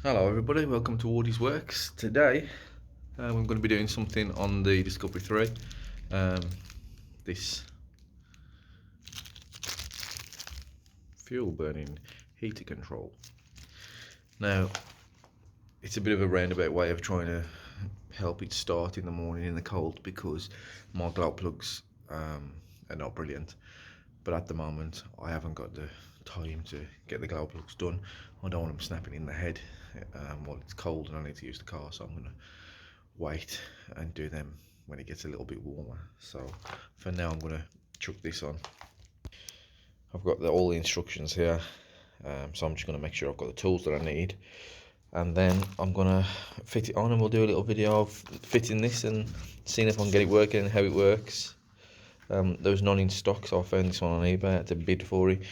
Hello everybody, welcome to Wardy's Works. Today I'm going to be doing something on the Discovery 3. This fuel burning heater control. Now it's a bit of a roundabout way of trying to help it start in the morning in the cold, because my glow plugs are not brilliant, but at the moment I haven't got the time to get the glow plugs done. I don't want them snapping in the head while it's cold and I need to use the car, so I'm going to wait and do them when it gets a little bit warmer. So for now I'm going to chuck this on. I've got all the instructions here, so I'm just going to make sure I've got the tools that I need, and then I'm going to fit it on and we'll do a little video of fitting this and seeing if I can get it working and how it works. There was none in stock, so I found this one on eBay. I had to bid for it.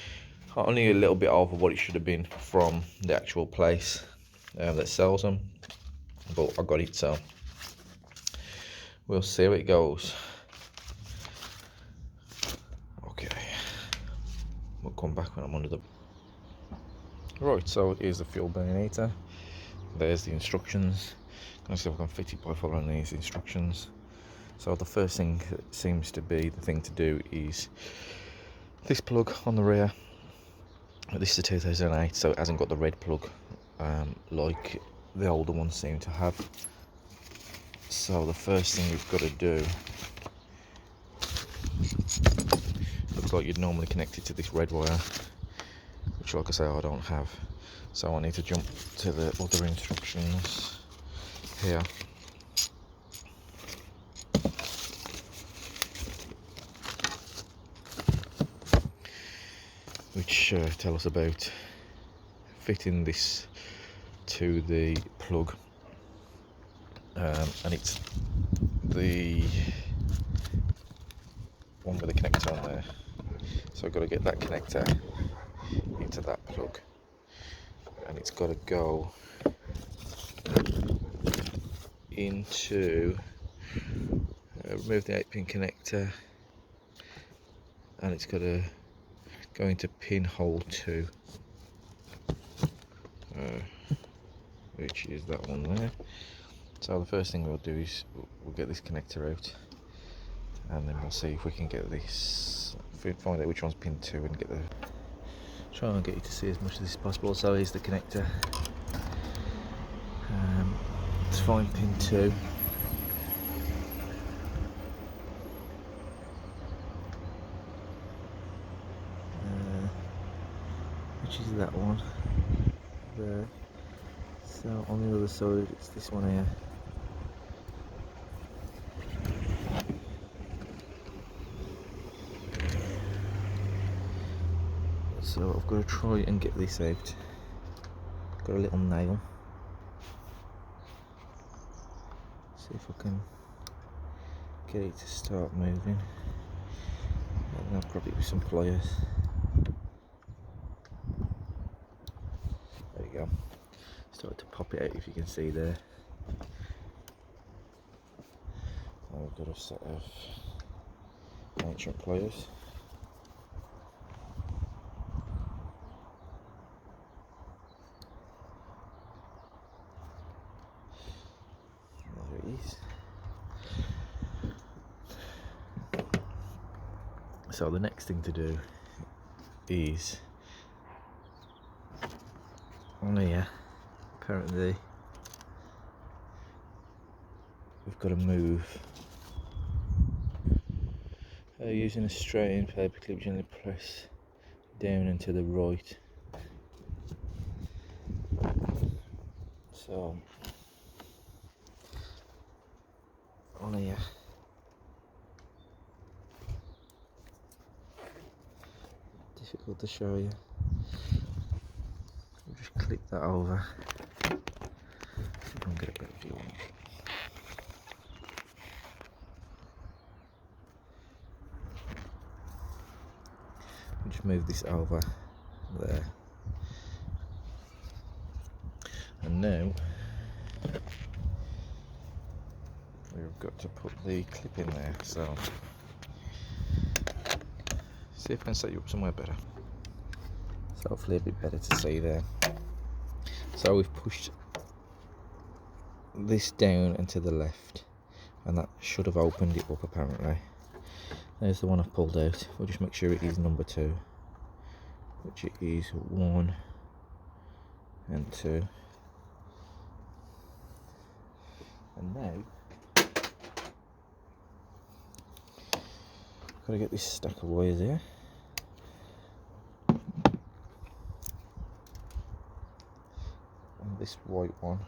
Only a little bit over what it should have been from the actual place that sells them, but I got it, so we'll see how it goes. Okay, we'll come back when I'm under the... Right, so here's the fuel burning heater. There's the instructions. Gonna see if I can fit it by following these instructions. So the first thing that seems to be the thing to do is this plug on the rear. This is a 2008, so it hasn't got the red plug like the older ones seem to have. So the first thing we've got to do, looks like you'd normally connect it to this red wire, which, like I say, I don't have. So I need to jump to the other instructions here. Which tell us about fitting this to the plug, and it's the one with the connector on there. So I've got to get that connector into that plug, and it's got to go into remove the 8-pin connector, and it's got to go into pin hole 2, which is that one there. So the first thing we'll do is we'll get this connector out, and then we'll see if we can get this, find out which one's pin 2 and try and get you to see as much of this as possible. So here's the connector. Let's find pin 2. Which is that one there. So on the other side it's this one here. So I've got to try and get this out. Got a little nail. See if I can get it to start moving. And I'll probably with some pliers. There we go. Started to pop it out, if you can see there. Now we've got a set of ancient pliers. There it is. So the next thing to do is on here, apparently we've got to move using a straight-in paper clip, gently press down and to the right. So on here, difficult to show you. We'll just click that over. See if I can get a better view on it. We'll just move this over there. And now we've got to put the clip in there. So see if I can set you up somewhere better. So hopefully a bit better to see there. So we've pushed this down and to the left, and that should have opened it up apparently. There's the one I've pulled out. We'll just make sure it is number 2, which it is 1 and 2. And now gotta get this stack of wires here. And this white one,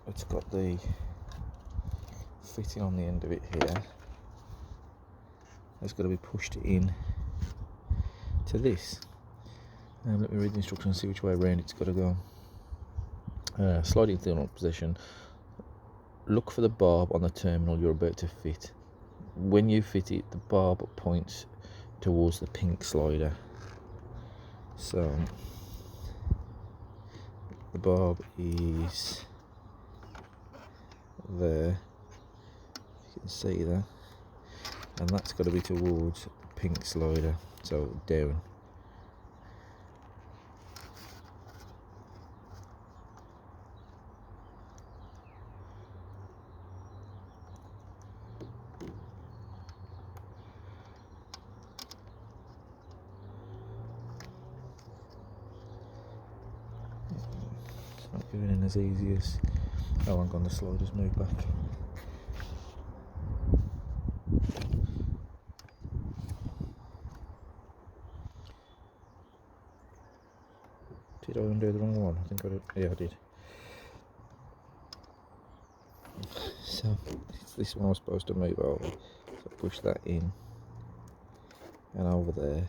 it's got the fitting on the end of it here. It's got to be pushed in to this. Let me read the instructions and see which way around it's got to go. Slide into the normal position. Look for the barb on the terminal you're about to fit. When you fit it, the barb points towards the pink slider. So the barb is there, you can see that, and that's got to be towards the pink slider, so down. It's not going in as easy as, oh, hang on, the sliders move back. Did I undo the wrong one? I think I did. Yeah, I did. So it's this one I was supposed to move over. So push that in and over there.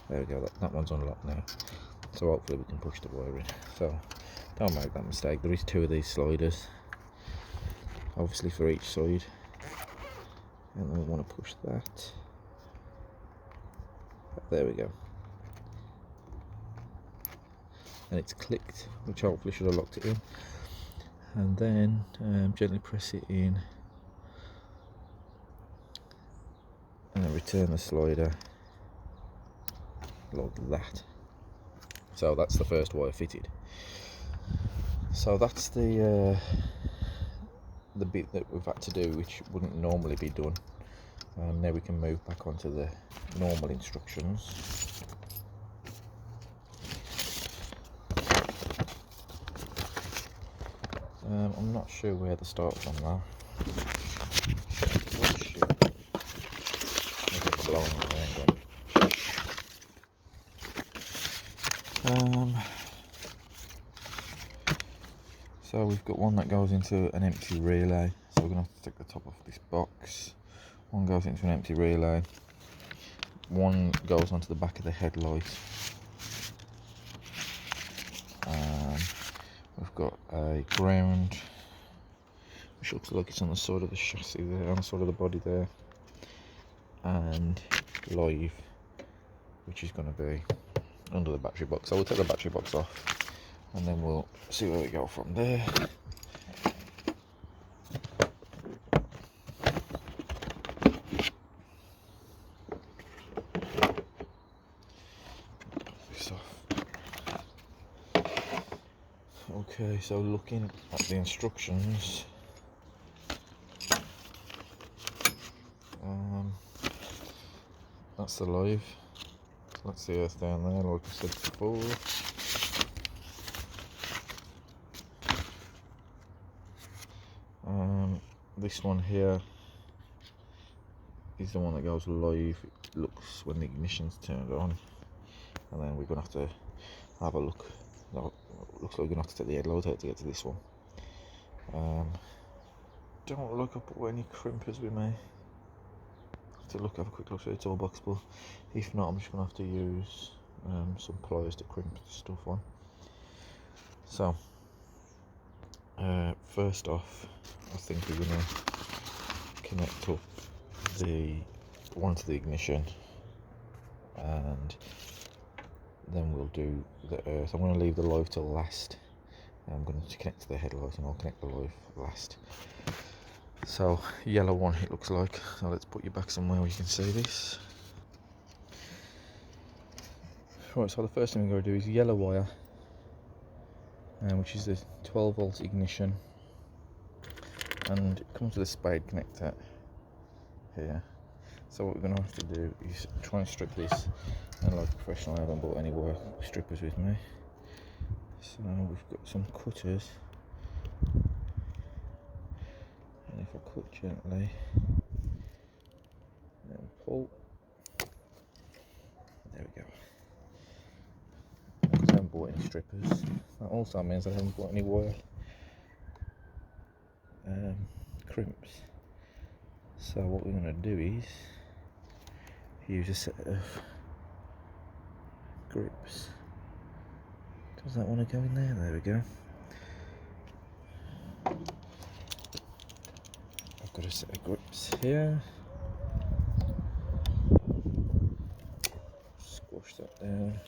There we go. That one's unlocked now. So hopefully we can push the wire in. So don't make that mistake. There is 2 of these sliders, obviously for each side, and then we want to push that. There we go. And it's clicked, which hopefully should have locked it in. And then gently press it in, and then return the slider like that. So that's the first wire fitted. So that's the bit that we've had to do, which wouldn't normally be done. Now we can move back onto the normal instructions. I'm not sure where to start from now. So we've got one that goes into an empty relay, so we're going to have to take the top off this box. One goes into an empty relay, one goes onto the back of the headlight. We've got a ground, which looks like it's on the side of the chassis there, on the side of the body there, and live, which is going to be under the battery box. So we'll take the battery box off, and then we'll see where we go from there. Okay, so looking at the instructions, that's the live, so that's the earth down there, like I said before. This one here is the one that goes live. It looks when the ignition's turned on, and then we're going to have to have a look. No, looks like we're going to have to take the headlight out to get to this one. Don't look up any crimpers we may have to have a quick look through the toolbox, but if not, I'm just going to have to use some pliers to crimp the stuff on. So first off, I think we're going to connect up the one to the ignition, and then we'll do the earth. I'm going to leave the live till last. I'm going to connect to the headlight, and I'll connect the live last. So yellow one it looks like. So let's put you back somewhere where you can see this. Right, so the first thing we're going to do is yellow wire, which is the 12 volt ignition, and it comes with a spade connector here. So what we're going to have to do is try and strip this, and like a professional, I haven't bought any wire strippers with me, so we've got some cutters, and if I cut gently and pull, there we go. Because I haven't bought any strippers, that also means I haven't bought any wire crimps. So what we're going to do is use a set of grips. Does that want to go in there? There we go. I've got a set of grips here. Squash that down.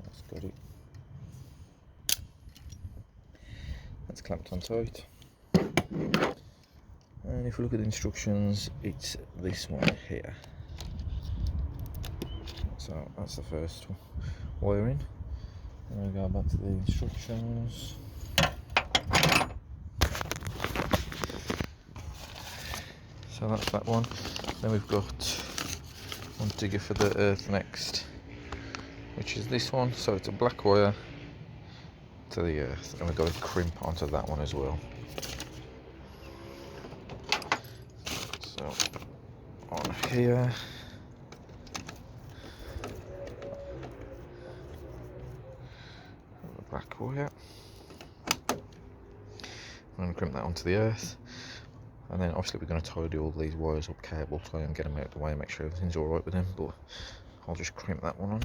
That's got it. That's clamped on tight. And if we look at the instructions, it's this one here. So that's the first wiring. And we go back to the instructions. So that's that one. Then we've got one to go for the earth next, which is this one. So it's a black wire to the earth, and we've got a crimp onto that one as well. So on here, the black wire, I'm going to crimp that onto the earth, and then obviously we're going to tidy all these wires up, cable tie and get them out of the way, make sure everything's alright with them, but I'll just crimp that one on.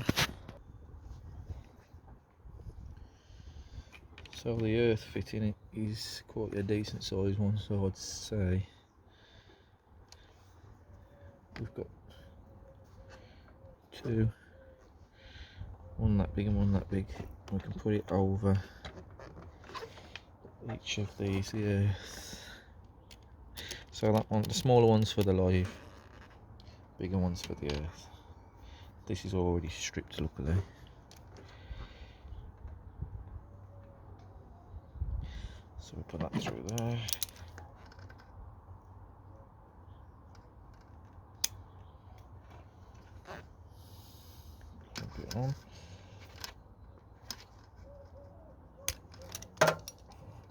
So the earth fitting is quite a decent size one, so I'd say we've got two, one that big and one that big. We can put it over each of these, the earth. So that one, the smaller one's for the live, bigger one's for the earth. This is already stripped, luckily. So we put that through there. Put it on.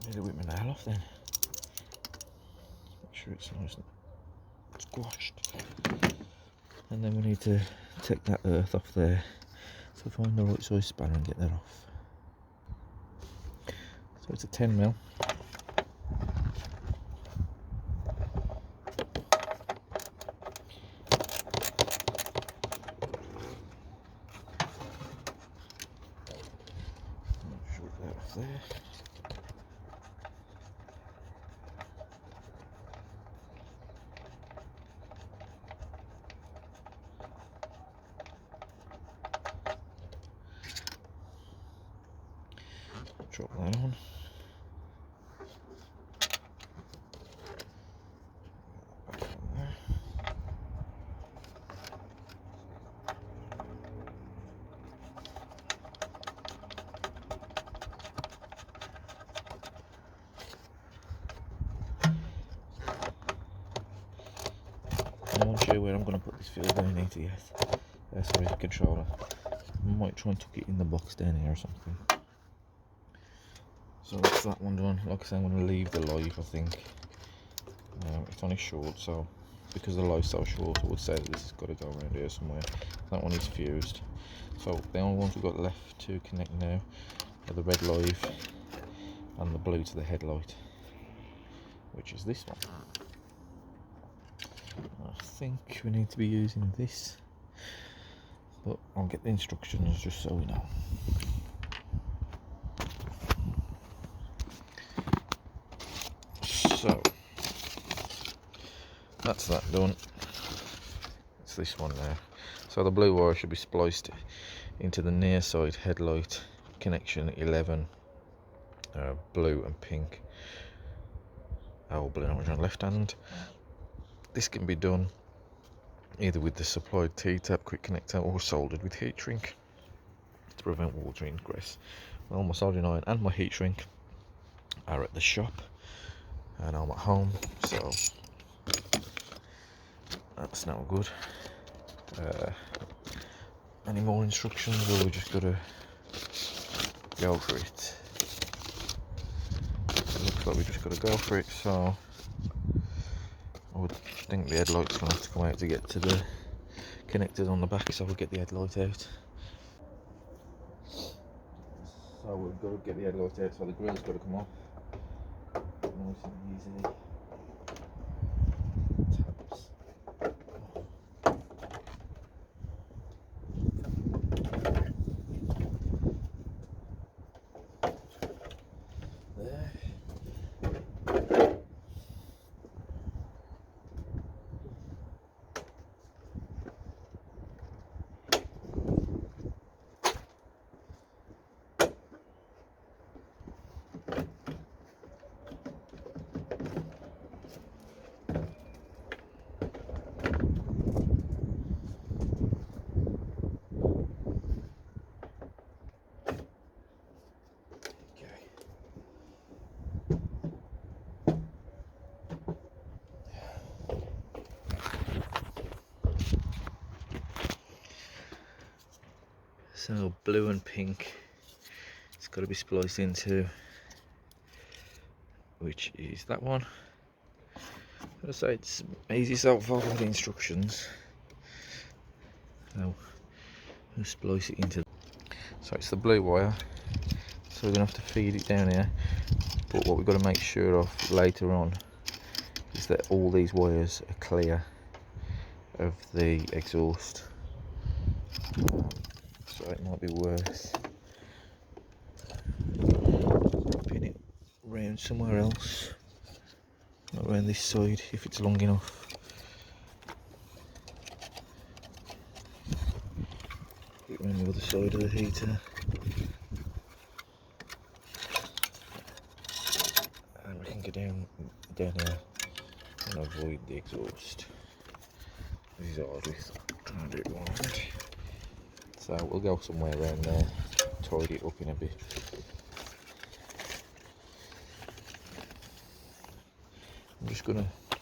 Need to whip my nail off then. Make sure it's nice and squashed. And then we need to take that earth off there. So find the right size spanner and get that off. So it's a 10mm. Short that off there. Drop that on. Back on there. I'm not sure where I'm going to put this field down into yet. Sorry, the controller. I might try and tuck it in the box down here or something. So that's that one done. Like I said, I'm going to leave the live, I think. It's only short, so because the live's so short, I would say that this has got to go around here somewhere. That one is fused. So the only ones we've got left to connect now are the red live and the blue to the headlight, which is this one. I think we need to be using this, but I'll get the instructions just so we know. So that's that done. It's this one now. So the blue wire should be spliced into the near side headlight connection 11, blue and pink. Blue and orange on left hand. This can be done either with the supplied T-tab quick connector or soldered with heat shrink to prevent water ingress. Well, my soldering iron and my heat shrink are at the shop and I'm at home, so that's now good. Any more instructions, or we just gotta go for it? It looks like we just gotta go for it, so I would think the headlight's gonna have to come out to get to the connectors on the back, so we'll get the headlight out. So we've got to get the headlight out, so the grill's got to come off. Nice and easy. Tabs. There. So blue and pink, it's got to be spliced into, which is that one. I'd say it's easy, so follow the instructions. So we'll splice it into. So it's the blue wire. So we're gonna have to feed it down here. But what we've got to make sure of later on is that all these wires are clear of the exhaust. So it might be worth pin it round somewhere else, not around this side if it's long enough. Put it around the other side of the heater. And we can go down here and avoid the exhaust. This is hard with trying to do it right. So we'll go somewhere around there, tidy it up in a bit.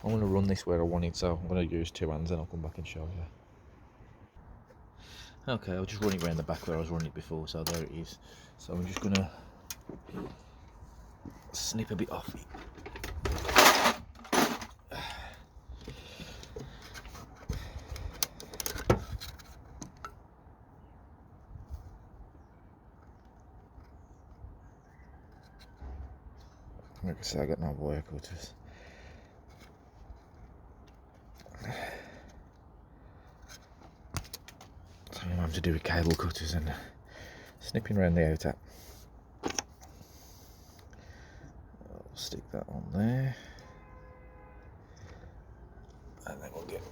I'm gonna run this where I want it, so I'm gonna use two hands and I'll come back and show you. Okay, I'll just run it around the back where I was running it before, so there it is. So I'm just gonna snip a bit off it. Like I say, I got no wire cutters. So I'm having to do with cable cutters and snipping around the outer. I'll stick that on there. And then we'll get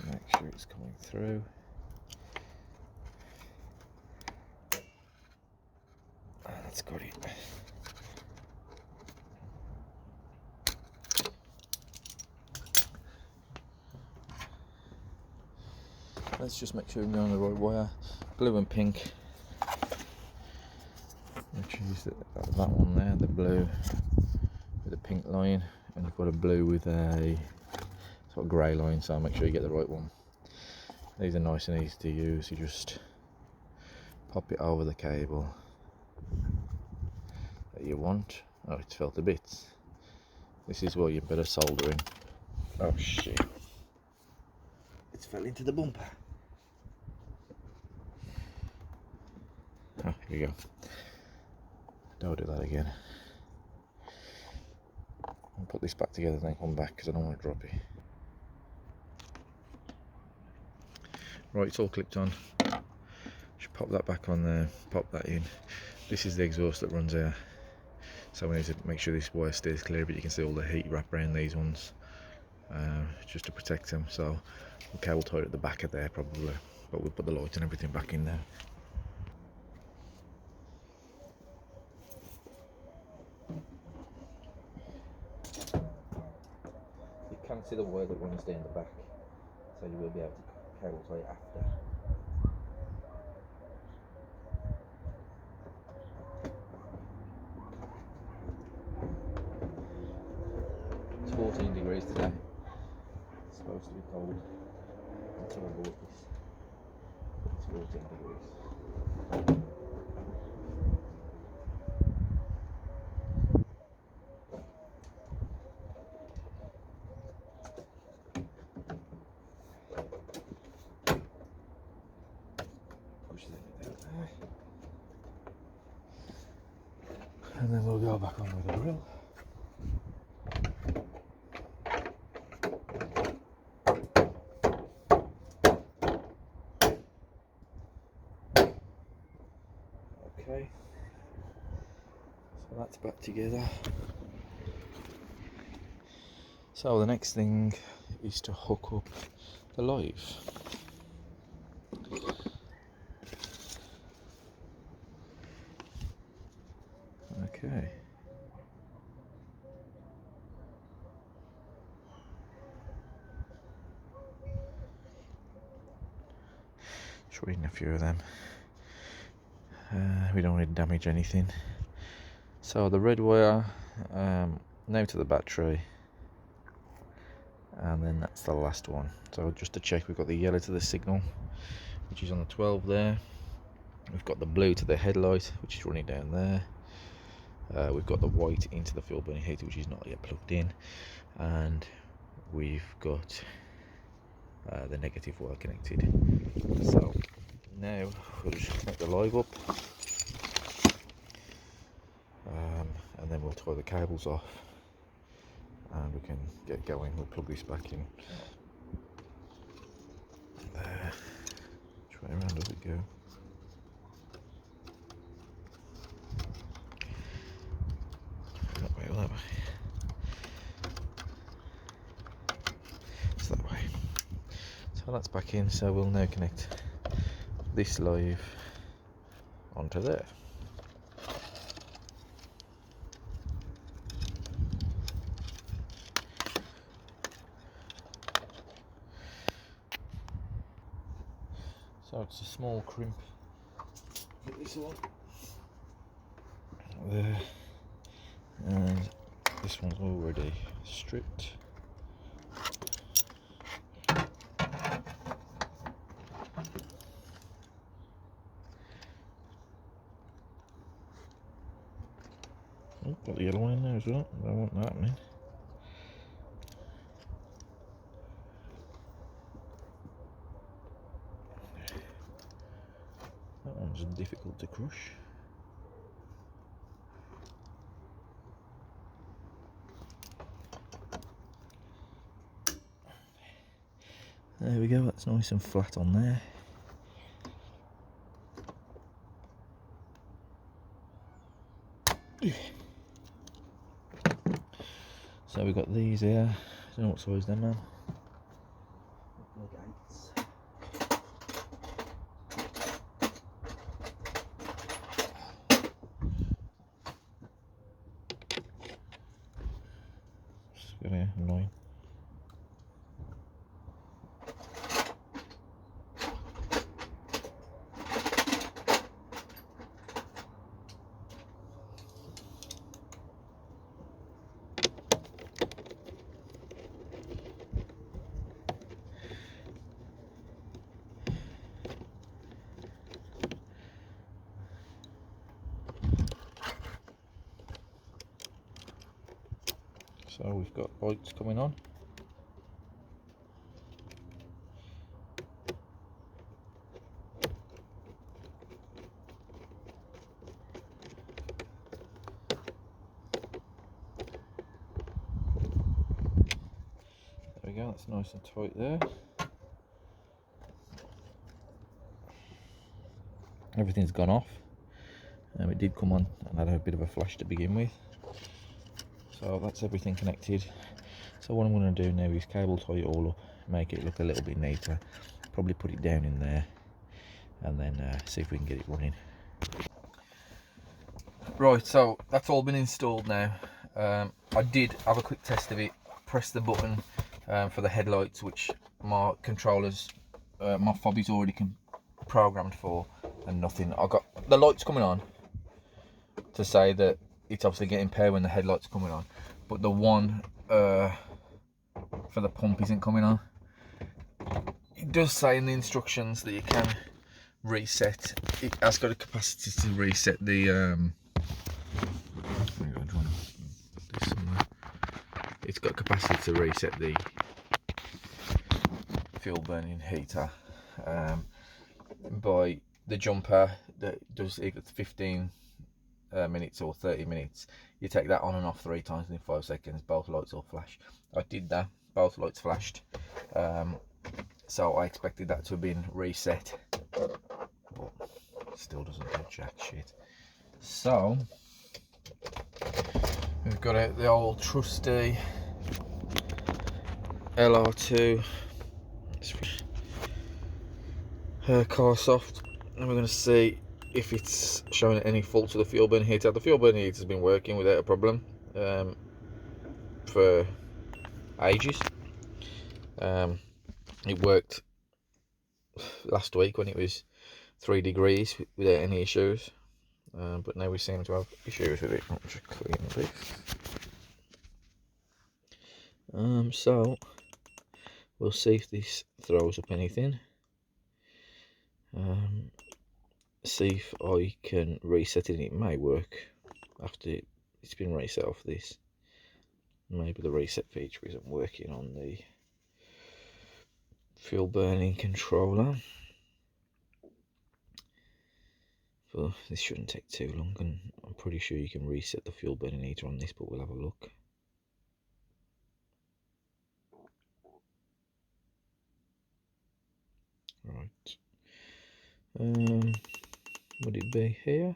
make sure it's coming through. That's got it. Let's just make sure we're on the right wire. Blue and pink. Which is that one there, the blue with a pink line, and you've got a blue with a sort of grey line, so make sure you get the right one. These are nice and easy to use. You just pop it over the cable that you want. Oh, it's fell to bits. This is where you better soldering. Oh shit. It's fell into the bumper. Oh, here we go. Don't do that again. I'll put this back together and then come back because I don't want to drop it. Right, it's all clipped on. Just pop that back on there, pop that in. This is the exhaust that runs here. So we need to make sure this wire stays clear, but you can see all the heat wrap around these ones just to protect them. So the cable tied at the back of there probably, But we'll put the light and everything back in there. You can see the wire that runs down the back, so you will be able to cable tie it after. It's 14 degrees today. It's supposed to be cold until I bought this. It's 14 degrees. And then we'll go back on with the grill. Okay, so that's back together. So the next thing is to hook up the live. Okay. Just reading a few of them. We don't want to damage anything. So the red wire now to the battery, and then that's the last one. So just to check, we've got the yellow to the signal, which is on the 12 there. We've got the blue to the headlight, which is running down there. We've got the white into the fuel burning heater, which is not yet plugged in, and we've got the negative wire connected. So now we'll just connect the live up, and then we'll tie the cables off and we can get going. We'll plug this back in there. Try around as we go. That way or that way. It's that way. So that's back in, so we'll now connect this live onto there. So it's a small crimp. Get this one there, and this one's already stripped. Oh, got the yellow one in there as well. I don't want that happening. That one's difficult to crush. There we go, that's nice and flat on there. So we've got these here. I don't know what size they're, man. Just gonna annoying. So we've got lights coming on. There we go, that's nice and tight there. Everything's gone off. It did come on and had a bit of a flash to begin with. So that's everything connected. So what I'm going to do now is cable tie it all up, make it look a little bit neater, probably put it down in there, and then see if we can get it running. Right, so that's all been installed now. I did have a quick test of it. Press the button for the headlights, which my controllers, my fob is already programmed for, and nothing. I got the lights coming on to say that it's obviously getting power when the headlights are coming on, but the one for the pump isn't coming on. It does say in the instructions that you can reset. It has got a capacity to reset the it's got capacity to reset the fuel burning heater by the jumper that does either 15 minutes or 30 minutes. You take that on and off 3 times in 5 seconds, both lights will flash. I did that, both lights flashed, so I expected that to have been reset, but still doesn't do jack shit. So we've got out the old trusty LR2 car soft, and we're going to see if it's showing any faults with the fuel burning heater. The fuel burning heater has been working without a problem for ages. It worked last week when it was 3 degrees without any issues, but now we seem to have issues with it. I'll just clean this. So we'll see if this throws up anything. See if I can reset it, and it may work after it's been reset off this. Maybe the reset feature isn't working on the fuel burning controller, but this shouldn't take too long, and I'm pretty sure you can reset the fuel burning heater on this, but we'll have a look. Right, would it be here?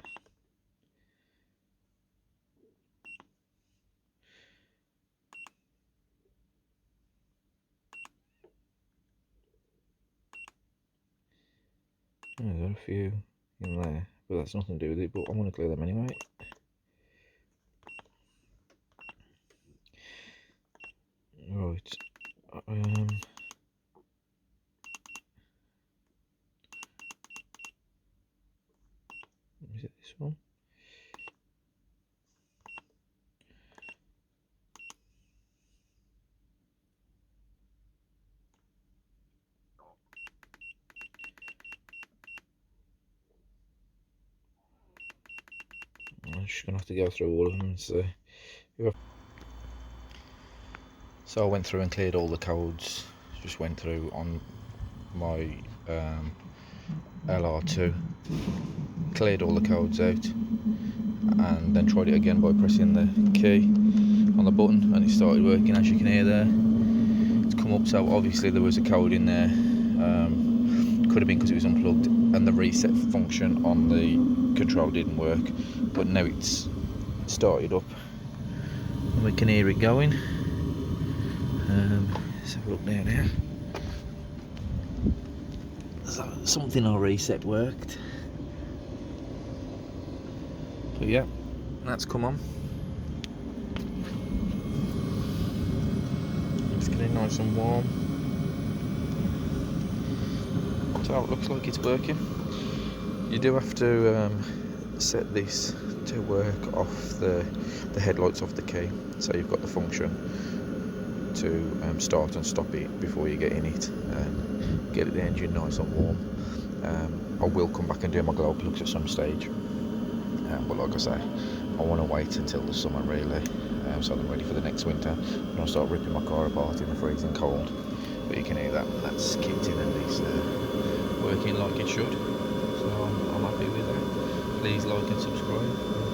I've got a few in there, but that's nothing to do with it, but I'm going to clear them anyway. Right, is it this one? I'm just going to have to go through all of them and see. So I went through and cleared all the codes, just went through on my LR2, cleared all the codes out, and then tried it again by pressing the key on the button, and it started working, as you can hear there. It's come up, so obviously there was a code in there. Could have been because it was unplugged and the reset function on the control didn't work, but now it's started up and we can hear it going. Let's have a look down here. So something I reset worked. But yeah, that's come on. It's getting nice and warm. So it looks like it's working. You do have to set this to work off the headlights off the key, so you've got the function to start and stop it before you get in it and get the engine nice and warm. I will come back and do my glow plugs at some stage, but like I say, I want to wait until the summer really, so I'm ready for the next winter. I'm going to start ripping my car apart in the freezing cold, but you can hear that's kicked in and it's working like it should, so I'm happy with that. Please like and subscribe.